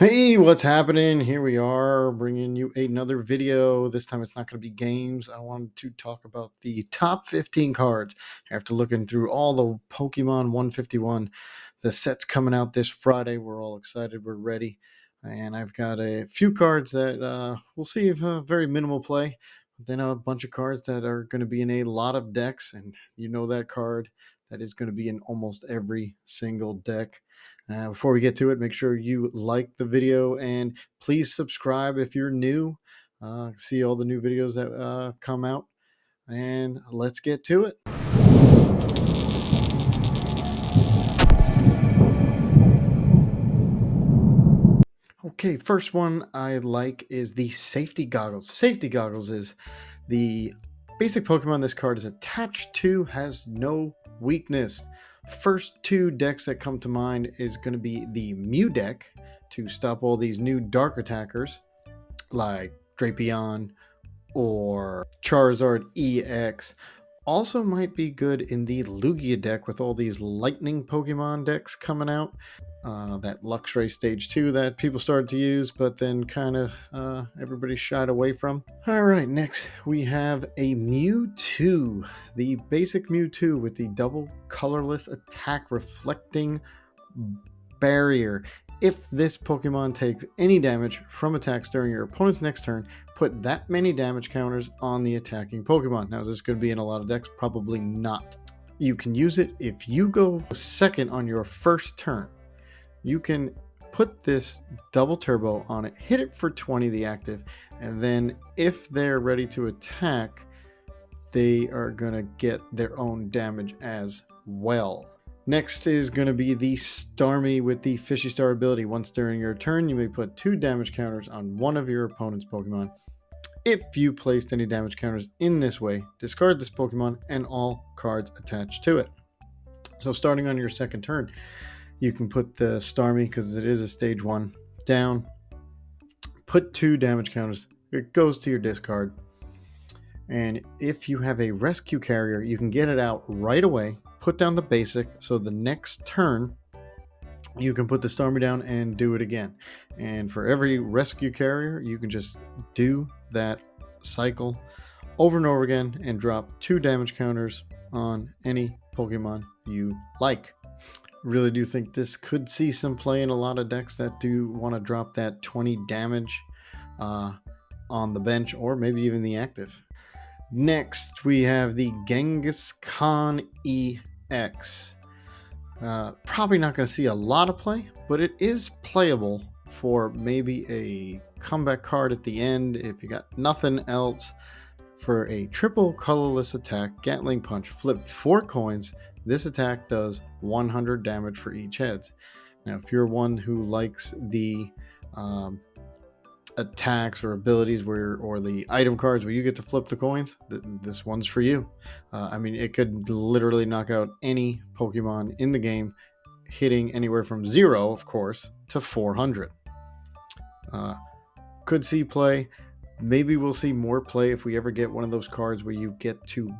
Hey, what's happening? Here we are bringing you another video. This time it's not going to be games. I wanted to talk about the top 15 cards. After looking through all the Pokemon 151, the set's coming out this Friday. We're all excited. We're ready. And I've got a few cards that we'll see if very minimal play. Then a bunch of cards that are going to be in a lot of decks. And you know that card that is going to be in almost every single deck. Before we get to it, make sure you like the video and please subscribe if you're new. See all the new videos that come out, and let's get to it. Okay, first one I like is the Safety Goggles. Safety Goggles is the basic Pokemon this card is attached to, has no weakness. First two decks that come to mind is going to be the Mew deck to stop all these new dark attackers like Drapion or Charizard EX. Also might be good in the Lugia deck with all these lightning Pokemon decks coming out. That Luxray Stage 2 that people started to use, but then kind of everybody shied away from. Alright, next we have a Mewtwo. The basic Mewtwo with the double colorless attack reflecting barrier. If this Pokemon takes any damage from attacks during your opponent's next turn, put that many damage counters on the attacking Pokemon. Now, is this going to be in a lot of decks? Probably not. You can use it if you go second on your first turn. You can put this double turbo on it, hit it for 20, the active, and then if they're ready to attack, they are going to get their own damage as well. Next is going to be the Starmie with the Fishy Star ability. Once during your turn, you may put 2 damage counters on one of your opponent's Pokemon. If you placed any damage counters in this way, discard this Pokemon and all cards attached to it. So starting on your second turn, you can put the Starmie, because it is a stage 1, down. Put 2 damage counters. It goes to your discard. And if you have a rescue carrier, you can get it out right away. Put down the basic, so the next turn you can put the Starmie down and do it again. And for every rescue carrier, you can just do that cycle over and over again and drop 2 damage counters on any Pokemon you like. Really do think this could see some play in a lot of decks that do want to drop that 20 damage on the bench, or maybe even the active. Next, we have the Kangaskhan EX. Probably not going to see a lot of play, but it is playable for maybe a comeback card at the end if you got nothing else. For a triple colorless attack, Gatling Punch, flip 4 coins. This attack does 100 damage for each head. Now, if you're one who likes the attacks or abilities or the item cards where you get to flip the coins, this one's for you. I mean, it could literally knock out any Pokemon in the game, hitting anywhere from 0, of course, to 400. Could see play. Maybe we'll see more play if we ever get one of those cards where you get to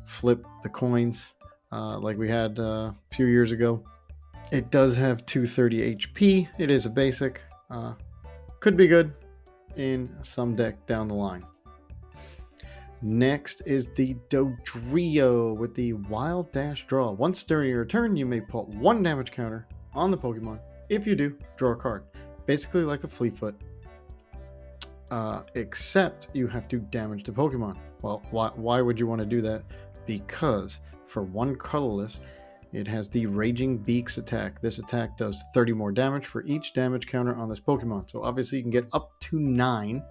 flip the coins like we had a few years ago. It does have 230 HP. It is a basic. Could be good in some deck down the line. Next is the Dodrio with the Wild Dash Draw. Once during your turn, you may put 1 damage counter on the Pokemon. If you do, draw a card. Basically like a Fleetfoot. Except you have to damage the Pokemon. Well, why would you want to do that? Because for 1 colorless, it has the Raging Beaks attack. This attack does 30 more damage for each damage counter on this Pokemon. So obviously you can get up to 9.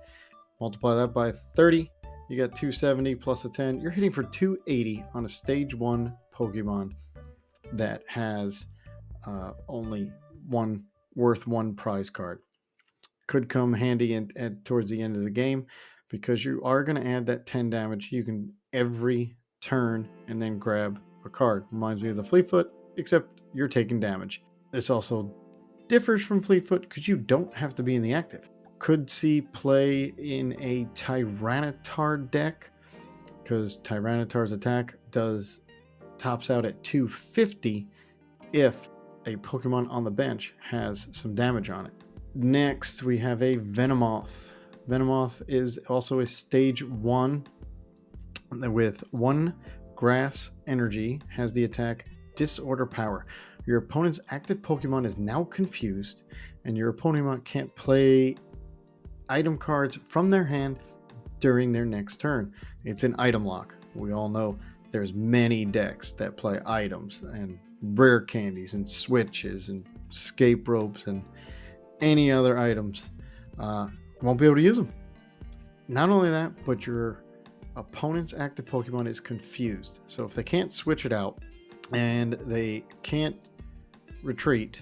Multiply that by 30. You got 270 plus a 10. You're hitting for 280 on a stage 1 Pokemon that has only worth 1 prize card. Could come handy towards the end of the game, because you are going to add that 10 damage. You can every turn and then grab a card. Reminds me of the Fleetfoot, except you're taking damage. This also differs from Fleetfoot because you don't have to be in the active. Could see play in a Tyranitar deck, because Tyranitar's attack tops out at 250 if a Pokemon on the bench has some damage on it. Next, we have a Venomoth. Venomoth is also a stage 1 with 1 grass energy, has the attack Disorder Power. Your opponent's active Pokemon is now confused, and your opponent can't play item cards from their hand during their next turn. It's an item lock. We all know there's many decks that play items and rare candies and switches and escape ropes and any other items. Won't be able to use them. Not only that, but your opponent's active Pokemon is confused. So if they can't switch it out and they can't retreat,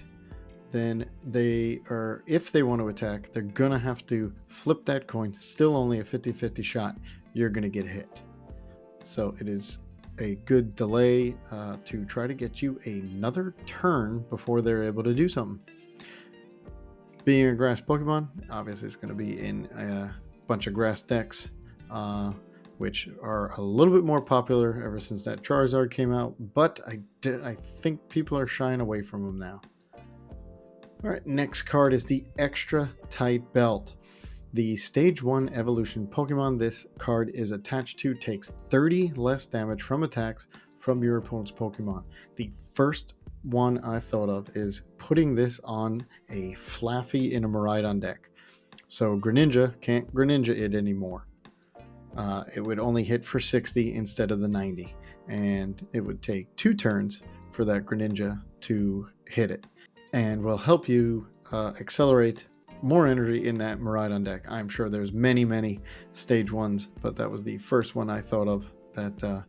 then if they want to attack, they're gonna have to flip that coin. Still only a 50-50 shot. You're gonna get hit. So it is a good delay to try to get you another turn before they're able to do something. Being a grass Pokemon, obviously it's going to be in a bunch of grass decks, which are a little bit more popular ever since that Charizard came out, but I think people are shying away from them now. Alright, next card is the Extra Tight Belt. The Stage 1 Evolution Pokemon this card is attached to takes 30 less damage from attacks from your opponent's Pokemon. The first one I thought of is putting this on a Flaffy in a Miraidon deck. So Greninja can't Greninja it anymore. It would only hit for 60 instead of the 90. And it would take 2 turns for that Greninja to hit it. And will help you accelerate more energy in that Miraidon deck. I'm sure there's many stage 1s, but that was the first one I thought of that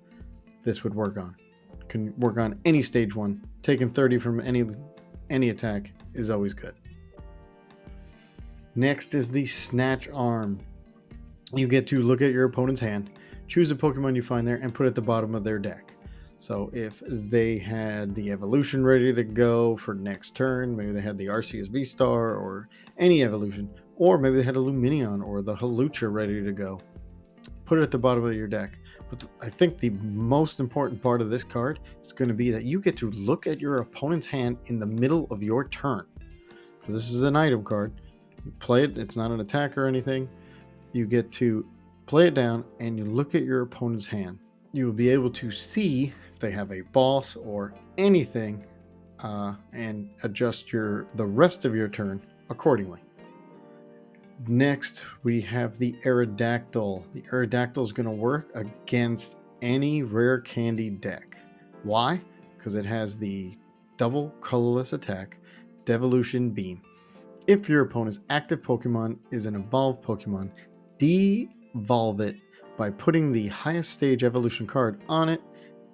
this would work on. Can work on any stage 1. Taking 30 from any attack is always good. Next is the Snatch Arm. You get to look at your opponent's hand, choose a Pokemon you find there, and put it at the bottom of their deck. So if they had the evolution ready to go for next turn, maybe they had the Arceus V-Star or any evolution, or maybe they had a Lumineon or the Hawlucha ready to go, put it at the bottom of your deck. But I think the most important part of this card is going to be that you get to look at your opponent's hand in the middle of your turn. Because this is an item card. You play it, it's not an attack or anything. You get to play it down and you look at your opponent's hand. You will be able to see if they have a boss or anything and adjust the rest of your turn accordingly. Next, we have the Aerodactyl. The Aerodactyl is going to work against any rare candy deck. Why? Because it has the double colorless attack, Devolution Beam. If your opponent's active Pokemon is an evolved Pokemon, devolve it by putting the highest stage evolution card on it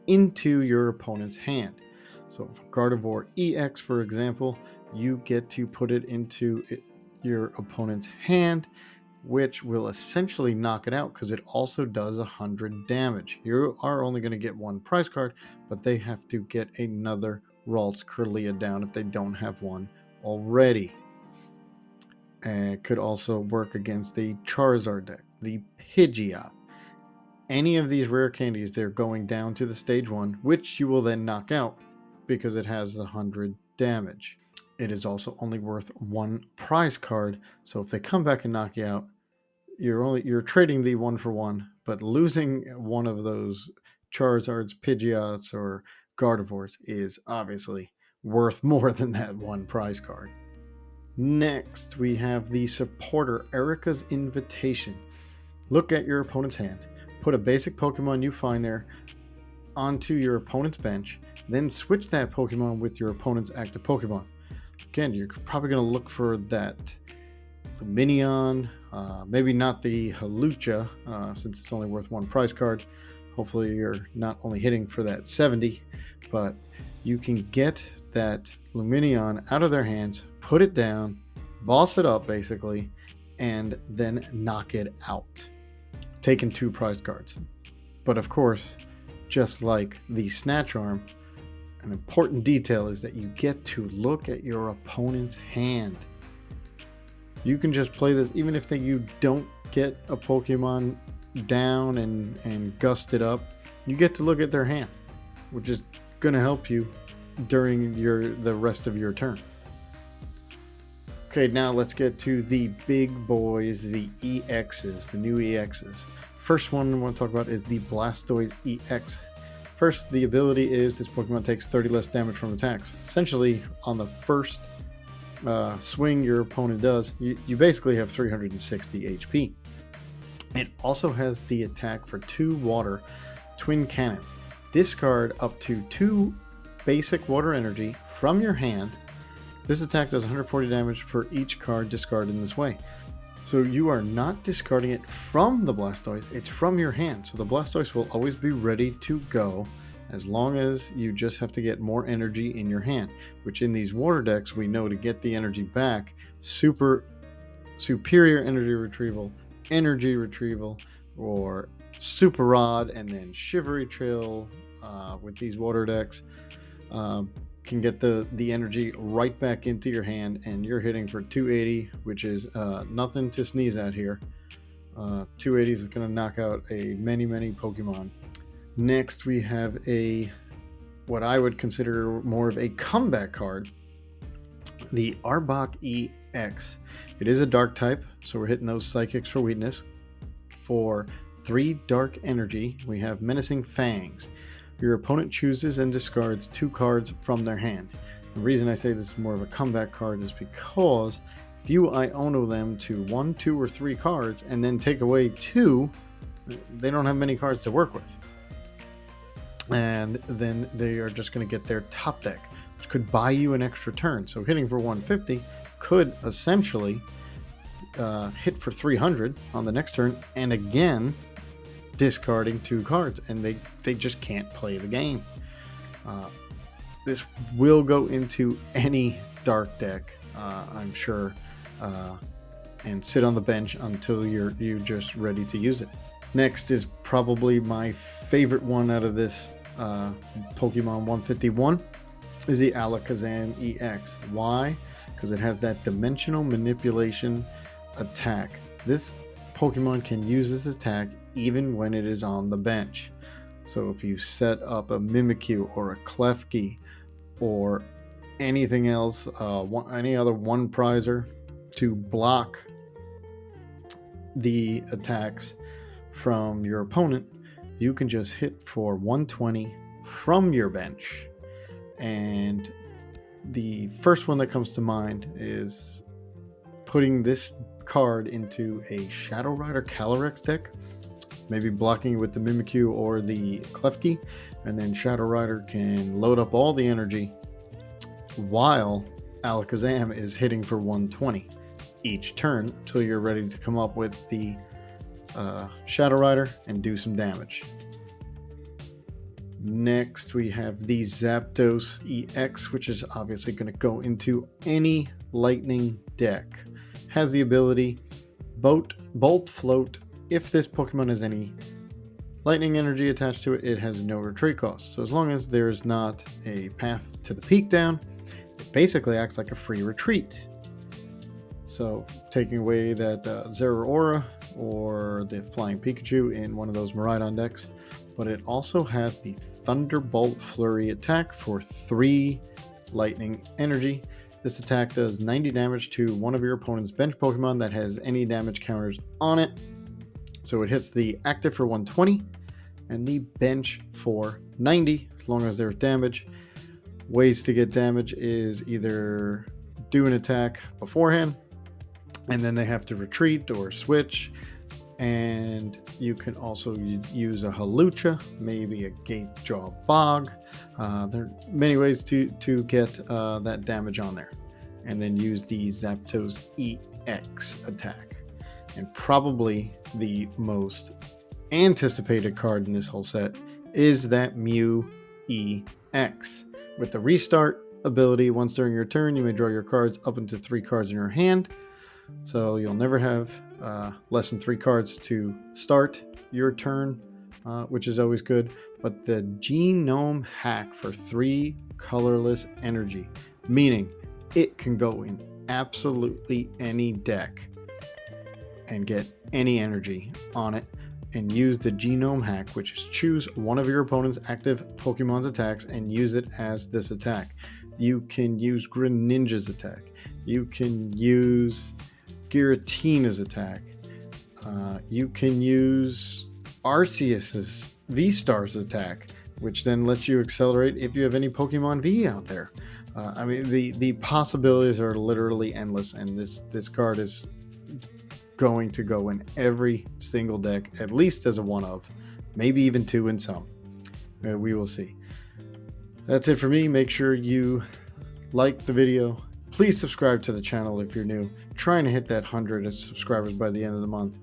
into your opponent's hand. So for Gardevoir EX, for example, you get to put it into your opponent's hand, which will essentially knock it out because it also does 100 damage. You are only going to get 1 prize card, but they have to get another Ralts Kirlia down if they don't have one already. And it could also work against the Charizard deck, the Pidgeot. Any of these rare candies, they're going down to the stage 1, which you will then knock out because it has the 100 damage. It is also only worth 1 prize card, so if they come back and knock you out, you're trading the 1 for 1, but losing one of those Charizards, Pidgeots, or Gardevoirs is obviously worth more than that 1 prize card. Next, we have the Supporter, Erica's Invitation. Look at your opponent's hand. Put a basic Pokemon you find there onto your opponent's bench, then switch that Pokemon with your opponent's active Pokemon. Again, you're probably going to look for that Lumineon, maybe not the Hawlucha, since it's only worth 1 prize card. Hopefully you're not only hitting for that 70, but you can get that Lumineon out of their hands, put it down, boss it up basically, and then knock it out, taking 2 prize cards. But of course, just like the Snatch Arm, an important detail is that you get to look at your opponent's hand. You can just play this even if you don't get a Pokemon down and gust it up. You get to look at their hand, which is going to help you during the rest of your turn. Okay, now let's get to the big boys, the EXs, the new EXs. First one I want to talk about is the Blastoise EX. First, the ability is this Pokemon takes 30 less damage from attacks. Essentially, on the first swing your opponent does, you basically have 360 HP. It also has the attack for 2 water twin cannons. Discard up to 2 basic water energy from your hand. This attack does 140 damage for each card discarded in this way. So you are not discarding it from the Blastoise, it's from your hand. So the Blastoise will always be ready to go as long as you just have to get more energy in your hand, which in these water decks we know to get the energy back, superior energy retrieval, or super rod, and then shivery chill with these water decks. Can get the energy right back into your hand, and you're hitting for 280, which is nothing to sneeze at here. 280 is going to knock out many Pokemon. Next, we have what I would consider more of a comeback card, the Arbok EX. It is a dark type, so we're hitting those psychics for weakness. For 3 dark energy, we have Menacing Fangs. Your opponent chooses and discards 2 cards from their hand. The reason I say this is more of a comeback card is because if you Iono them to 1, 2, or 3 cards and then take away 2, they don't have many cards to work with. And then they are just going to get their top deck, which could buy you an extra turn. So hitting for 150 could essentially hit for 300 on the next turn, and again discarding 2 cards, and they just can't play the game. This will go into any dark deck, I'm sure, and sit on the bench until you're just ready to use it. Next is probably my favorite one out of this Pokemon 151 is the Alakazam EX. Why? Because it has that dimensional manipulation attack. This Pokemon can use this attack even when it is on the bench. So if you set up a Mimikyu or a Klefki or anything else, any other one prizer to block the attacks from your opponent, you can just hit for 120 from your bench. And the first one that comes to mind is putting this card into a Shadow Rider Calyrex deck, maybe blocking it with the Mimikyu or the Klefki, and then Shadow Rider can load up all the energy while Alakazam is hitting for 120 each turn until you're ready to come up with the Shadow Rider and do some damage. Next, we have the Zapdos EX, which is obviously going to go into any lightning deck. Has the ability Bolt Float. If this Pokemon has any lightning energy attached to it, it has no retreat cost. So as long as there's not a path to the peak down, it basically acts like a free retreat. So taking away that Zeraora or the Flying Pikachu in one of those Miraidon decks. But it also has the Thunderbolt Flurry attack for 3 lightning energy. This attack does 90 damage to one of your opponent's bench Pokemon that has any damage counters on it. So it hits the active for 120 and the bench for 90 as long as there's damage. Ways to get damage is either do an attack beforehand and then they have to retreat or switch. And you can also use a Hawlucha, maybe a Gatejaw Bog. There are many ways to get that damage on there. And then use the Zapdos EX attack. And probably the most anticipated card in this whole set is that Mew EX. With the restart ability, once during your turn, you may draw your cards up into 3 cards in your hand. So you'll never have less than 3 cards to start your turn, which is always good. But the Genome Hack for 3 colorless energy, meaning it can go in absolutely any deck and get any energy on it. and use the genome hack, which is choose one of your opponent's active Pokemon's attacks and use it as this attack. You can use Greninja's attack. You can use Giratina's attack. You can use Arceus's V-Star's attack, which then lets you accelerate if you have any Pokemon V out there. I mean, the possibilities are literally endless, and this card is going to go in every single deck, at least as a one of, maybe even two in some. We will see. That's it for me. Make sure you like the video. Please subscribe to the channel if you're new. Trying to hit that 100 subscribers by the end of the month.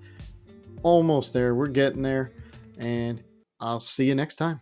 Almost there. We're getting there. And I'll see you next time.